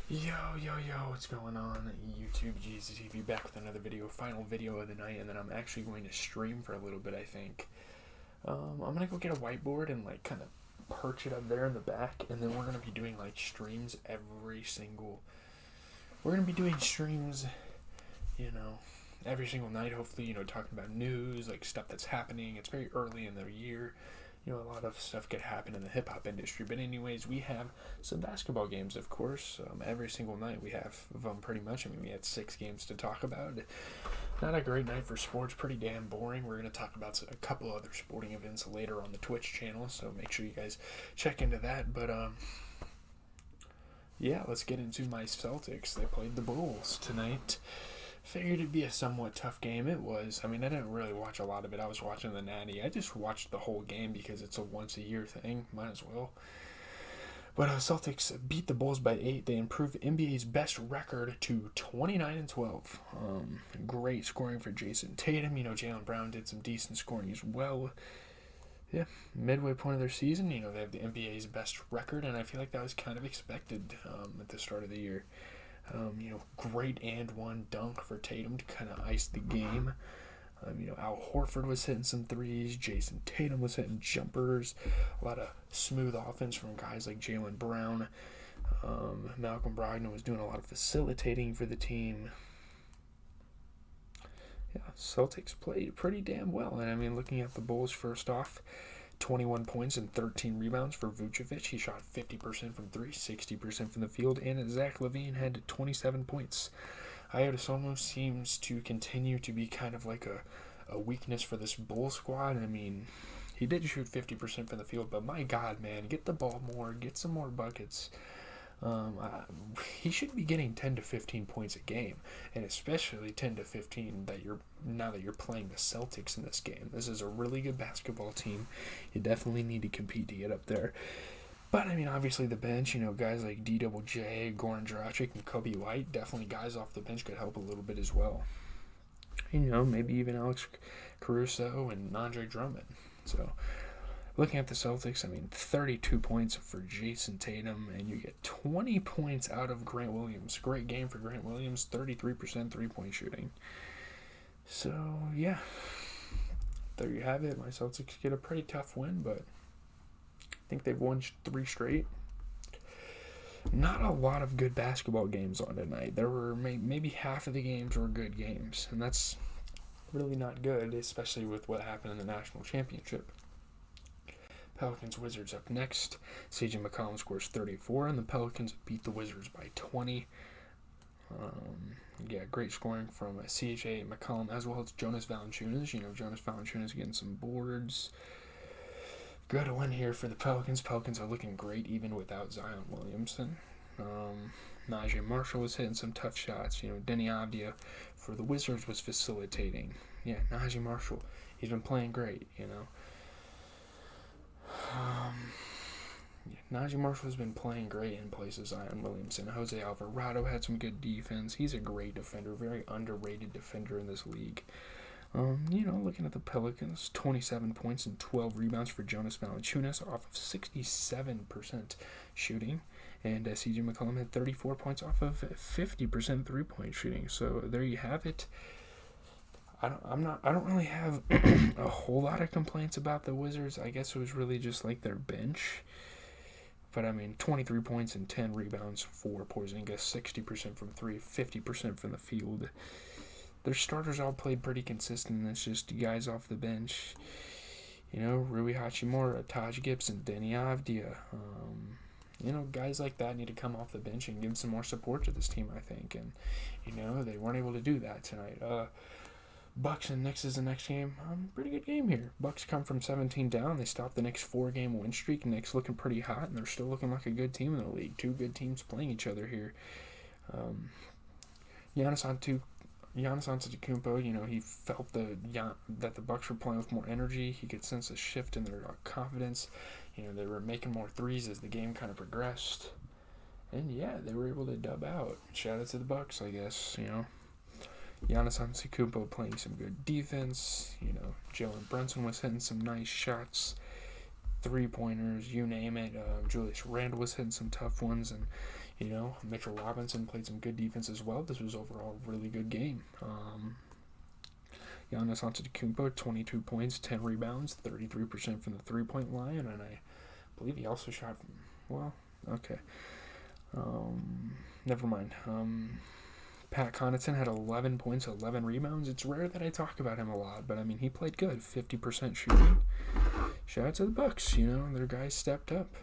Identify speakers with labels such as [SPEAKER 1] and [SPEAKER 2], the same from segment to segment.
[SPEAKER 1] Yo, what's going on? YouTube GZTV back with another video, final video of the night, and then I'm actually going to stream for a little bit, I think. I'm gonna go get a whiteboard and like kind of perch it up there in the back, and then we're gonna be doing like streams we're gonna be doing streams, you know, every single night, hopefully, talking about news, like stuff that's happening. It's very early in the year. A lot of stuff could happen in the hip hop industry. But anyways, we have some basketball games, of course. Every single night we have them pretty much. We had 6 games to talk about. Not a great night for sports, pretty damn boring. We're going to talk about a couple other sporting events later on the Twitch channel, so make sure you guys check into that. But, yeah, let's get into my Celtics. They played the Bulls tonight. Figured it'd be a somewhat tough game. It was. I didn't really watch a lot of it. I was watching the Natty. I just watched the whole game because it's a once-a-year thing. Might as well. But Celtics beat the Bulls by 8. They improved NBA's best record to 29-12. Great scoring for Jason Tatum. Jaylen Brown did some decent scoring as well. Yeah, midway point of their season, they have the NBA's best record, and I feel like that was kind of expected at the start of the year. Great and one dunk for Tatum to kind of ice the game. Al Horford was hitting some threes. Jason Tatum was hitting jumpers. A lot of smooth offense from guys like Jaylen Brown. Malcolm Brogdon was doing a lot of facilitating for the team. Yeah, Celtics played pretty damn well. And looking at the Bulls first off, 21 points and 13 rebounds for Vucevic. He shot 50% from 3, 60% from the field, and Zach LaVine had 27 points. Iota seems to continue to be kind of like a weakness for this Bull squad. He did shoot 50% from the field, but my God, man, get the ball more, get some more buckets. He should be getting 10 to 15 points a game, and especially 10 to 15 now that you're playing the Celtics in this game. This is a really good basketball team. You definitely need to compete to get up there. But obviously the bench, guys like DJJ, Goran Dragic, and Kobe White, definitely guys off the bench could help a little bit as well. Maybe even Alex Caruso and Andre Drummond. So, looking at the Celtics, 32 points for Jason Tatum, and you get 20 points out of Grant Williams. Great game for Grant Williams, 33% three-point shooting. So, yeah, there you have it. My Celtics get a pretty tough win, but I think they've won 3 straight. Not a lot of good basketball games on tonight. There were maybe half of the games were good games, and that's really not good, especially with what happened in the national championship. Pelicans Wizards up next. CJ McCollum scores 34, and the Pelicans beat the Wizards by 20. Great scoring from CJ McCollum as well as Jonas Valanciunas. Jonas Valanciunas getting some boards. Good win here for the Pelicans. Pelicans are looking great even without Zion Williamson. Najee Marshall was hitting some tough shots. Denny Avdia for the Wizards was facilitating. Yeah, Najee Marshall, he's been playing great, Najee Marshall has been playing great in place of Zion Williamson. Jose Alvarado had some good defense. He's a great defender, very underrated defender in this league. Looking at the Pelicans, 27 points and 12 rebounds for Jonas Valanciunas off of 67% shooting. And CJ McCollum had 34 points off of 50% three-point shooting. So there you have it. I don't really have a whole lot of complaints about the Wizards. I guess it was really just like their bench. But 23 points and 10 rebounds for Porzingis, 60% from 3, 50% from the field. Their starters all played pretty consistent. It's just guys off the bench. Rui Hachimura, Taj Gibson, Denny Avdia. Guys like that need to come off the bench and give some more support to this team, I think. And, they weren't able to do that tonight. Bucks and Knicks is the next game. Pretty good game here. Bucks come from 17 down. They stopped the Knicks 4-game win streak. Knicks looking pretty hot, and they're still looking like a good team in the league. 2 good teams playing each other here. Giannis Antetokounmpo, he felt that the Bucks were playing with more energy. He could sense a shift in their confidence. They were making more threes as the game kind of progressed. And, yeah, they were able to dub out. Shout out to the Bucks, I guess, Giannis Antetokounmpo playing some good defense. Jalen Brunson was hitting some nice shots. 3-pointers, you name it. Julius Randle was hitting some tough ones, and Mitchell Robinson played some good defense as well. This was overall a really good game. Giannis Antetokounmpo, 22 points, 10 rebounds, 33% from the three-point line, and I believe he also shot. Okay. Never mind. Pat Connaughton had 11 points, 11 rebounds. It's rare that I talk about him a lot, but I mean, he played good. 50% shooting. Shout out to the Bucks. Their guys stepped up.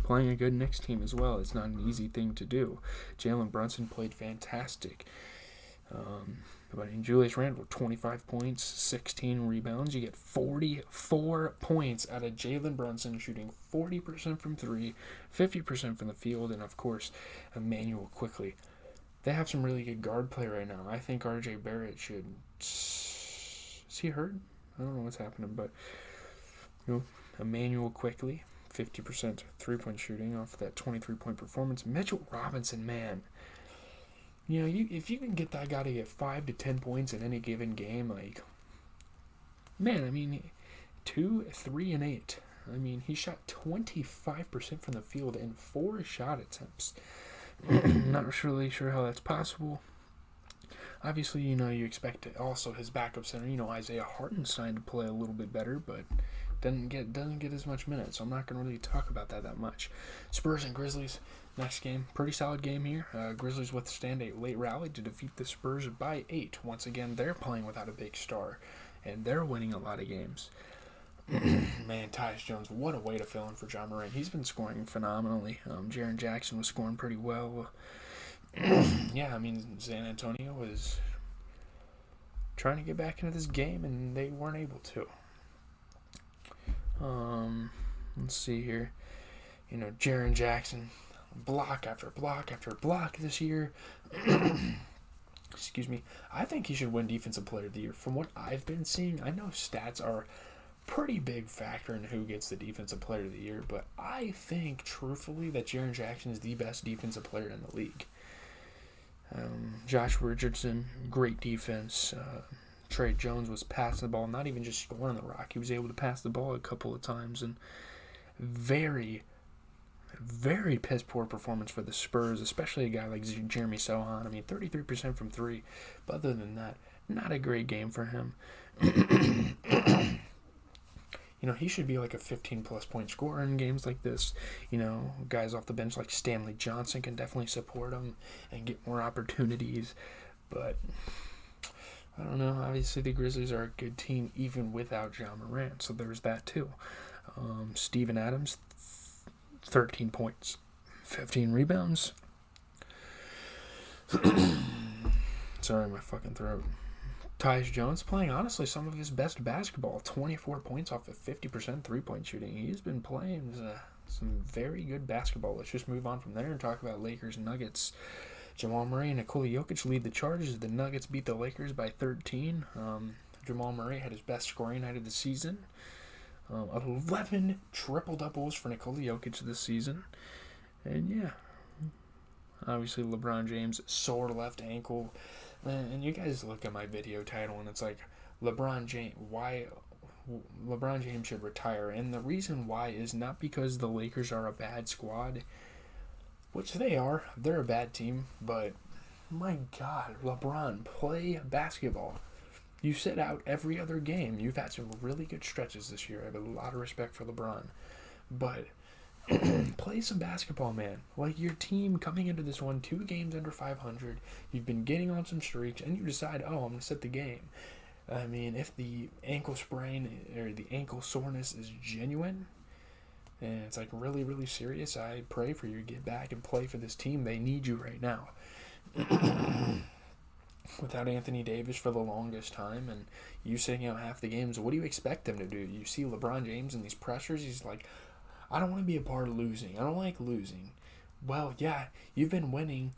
[SPEAKER 1] Playing a good Knicks team as well. It's not an easy thing to do. Jalen Brunson played fantastic. Julius Randle, 25 points, 16 rebounds. You get 44 points out of Jalen Brunson, shooting 40% from three, 50% from the field, and of course, Emmanuel Quickley. They have some really good guard play right now. I think R.J. Barrett should. Is he hurt? I don't know what's happening, but Emmanuel Quickley, 50% three-point shooting off that 23-point performance. Mitchell Robinson, man. If you can get that guy to get 5 to 10 points in any given game, 2, 3, and 8. He shot 25% from the field in 4 shot attempts. Not really sure how that's possible. Obviously, you expect also his backup center, Isaiah Hartenstein to play a little bit better, but doesn't get as much minutes. So I'm not going to really talk about that much. Spurs and Grizzlies. Next game, pretty solid game here. Grizzlies withstand a late rally to defeat the Spurs by 8. Once again, they're playing without a big star, and they're winning a lot of games. Man, Tyus Jones, what a way to fill in for Ja Morant. He's been scoring phenomenally. Jaren Jackson was scoring pretty well. San Antonio was trying to get back into this game, and they weren't able to. Let's see here. Jaren Jackson, block after block after block this year. Excuse me. I think he should win Defensive Player of the Year. From what I've been seeing, I know stats are a pretty big factor in who gets the Defensive Player of the Year, but I think, truthfully, that Jaren Jackson is the best defensive player in the league. Josh Richardson, great defense. Trey Jones was passing the ball, not even just scoring the rock. He was able to pass the ball a couple of times, and very, very piss poor performance for the Spurs, especially a guy like Jeremy Sohan. 33% from three, but other than that, not a great game for him. He should be like a 15-plus point scorer in games like this. Guys off the bench like Stanley Johnson can definitely support him and get more opportunities. But I don't know. Obviously, the Grizzlies are a good team even without Ja Morant, so there's that too. Steven Adams, 13 points, 15 rebounds. Sorry, my fucking throat. Tyus Jones playing, honestly, some of his best basketball. 24 points off of 50% three-point shooting. He's been playing some very good basketball. Let's just move on from there and talk about Lakers Nuggets. Jamal Murray and Nikola Jokic lead the charges. The Nuggets beat the Lakers by 13. Jamal Murray had his best scoring night of the season. 11 triple-doubles for Nikola Jokic this season. And, obviously LeBron James, sore left ankle. And you guys look at my video title, and it's like, LeBron James should retire. And the reason why is not because the Lakers are a bad squad, which they are. They're a bad team, but my God, LeBron, play basketball. You sit out every other game. You've had some really good stretches this year. I have a lot of respect for LeBron. But play some basketball, man. Like, your team coming into this one, 2 games under 500, you've been getting on some streaks, and you decide, I'm going to sit the game. If the ankle sprain or the ankle soreness is genuine, and it's like really, really serious, I pray for you to get back and play for this team. They need you right now. Without Anthony Davis for the longest time, and you sitting out half the games, what do you expect them to do? You see LeBron James in these pressures, he's like, I don't want to be a part of losing. I don't like losing. Well, yeah, you've been winning.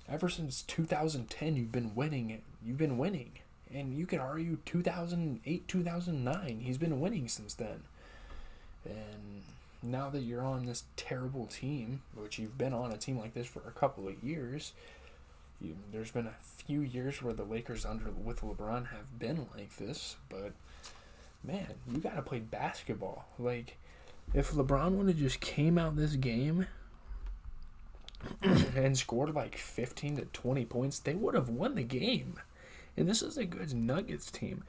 [SPEAKER 1] Ever since 2010, you've been winning. And you could argue 2008, 2009, he's been winning since then. And now that you're on this terrible team, which you've been on a team like this for a couple of years, there's been a few years where the Lakers with LeBron have been like this, but man, you gotta play basketball. Like, if LeBron would have just came out this game and scored like 15 to 20 points, they would have won the game. And this is a good Nuggets team.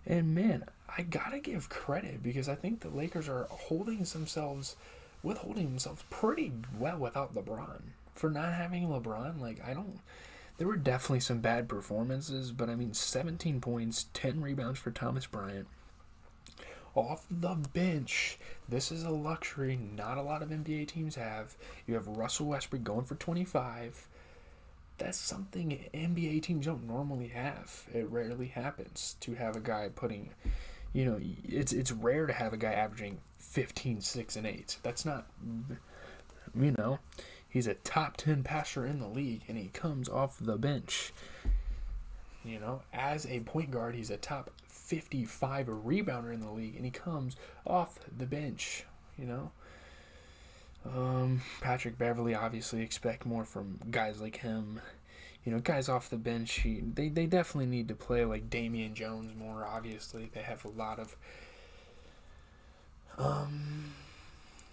[SPEAKER 1] And man, I gotta give credit because I think the Lakers are withholding themselves pretty well without LeBron. For not having LeBron, there were definitely some bad performances, but I mean, 17 points, 10 rebounds for Thomas Bryant. Off the bench. This is a luxury not a lot of NBA teams have. You have Russell Westbrook going for 25. That's something NBA teams don't normally have. It rarely happens to have a guy putting, it's rare to have a guy averaging 15, 6, and 8. That's not, he's a top 10 passer in the league, and he comes off the bench. As a point guard, he's a top 55 rebounder in the league, and he comes off the bench. Patrick Beverly, obviously expect more from guys like him. Guys off the bench, they definitely need to play like Damian Jones more, obviously. They have a lot of...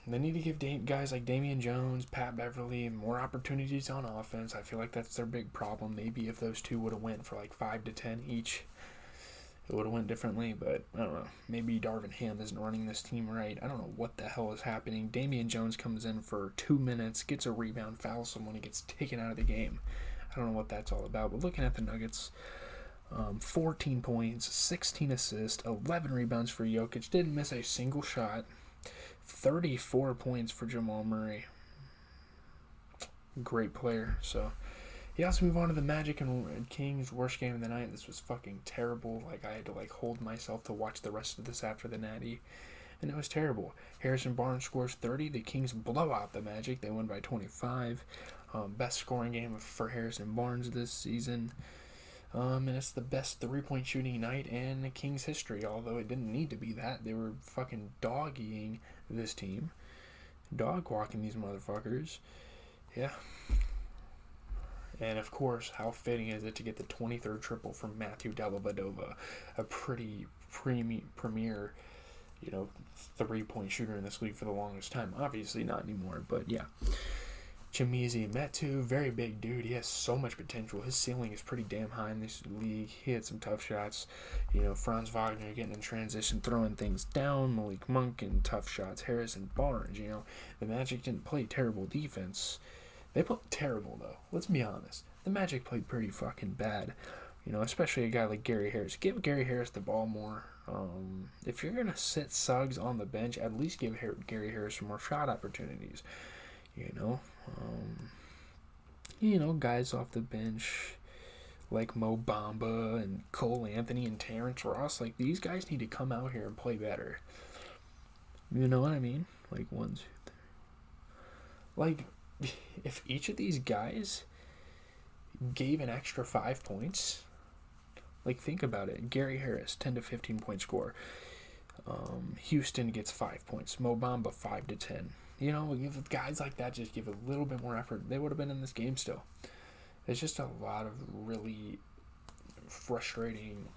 [SPEAKER 1] they need to give guys like Damian Jones, Pat Beverly, more opportunities on offense. I feel like that's their big problem. Maybe if those two would have went for like 5 to 10 each, it would have went differently, but I don't know. Maybe Darvin Ham isn't running this team right. I don't know what the hell is happening. Damian Jones comes in for 2 minutes, gets a rebound, fouls someone, and gets taken out of the game. I don't know what that's all about, but looking at the Nuggets, 14 points, 16 assists, 11 rebounds for Jokic. Didn't miss a single shot. 34 points for Jamal Murray. Great player. So, yeah, let's move on to the Magic and Kings. Worst game of the night. This was fucking terrible. I had to hold myself to watch the rest of this after the Natty, and it was terrible. Harrison Barnes scores 30. The Kings blow out the Magic. They win by 25. Best scoring game for Harrison Barnes this season. And it's the best 3-point shooting night in the Kings history, although it didn't need to be that. They were fucking dog-eating this team. Dog-walking these motherfuckers. Yeah. And, of course, how fitting is it to get the 23rd triple from Matthew Dellavedova, a pretty premier, 3-point shooter in this league for the longest time. Obviously not anymore, but yeah. Chimezie Metu, very big dude. He has so much potential. His ceiling is pretty damn high in this league. He had some tough shots. Franz Wagner getting in transition, throwing things down. Malik Monk and tough shots. Harrison Barnes, The Magic didn't play terrible defense. They played terrible, though. Let's be honest. The Magic played pretty fucking bad. Especially a guy like Gary Harris. Give Gary Harris the ball more. If you're going to sit Suggs on the bench, at least give Gary Harris some more shot opportunities. Guys off the bench like Mo Bamba and Cole Anthony and Terrence Ross, these guys need to come out here and play better. You know what I mean? If each of these guys gave an extra 5 points, think about it. Gary Harris, 10 to 15 point score. Houston gets 5 points. Mo Bamba, 5 to 10. If guys like that just give a little bit more effort, they would have been in this game still. It's just a lot of really frustrating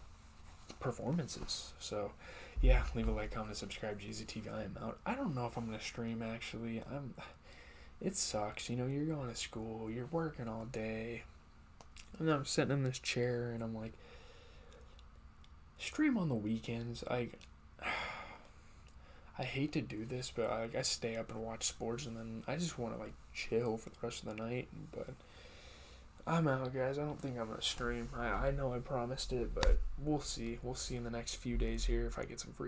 [SPEAKER 1] performances. So, yeah, leave a like, comment, subscribe. GZTV, I am out. I don't know if I'm going to stream, actually. It sucks. You're going to school. You're working all day. And I'm sitting in this chair, and I'm like, stream on the weekends. I hate to do this, but I stay up and watch sports, and then I just want to chill for the rest of the night. But I'm out, guys. I don't think I'm gonna stream. I know I promised it, but we'll see. We'll see in the next few days here if I get some free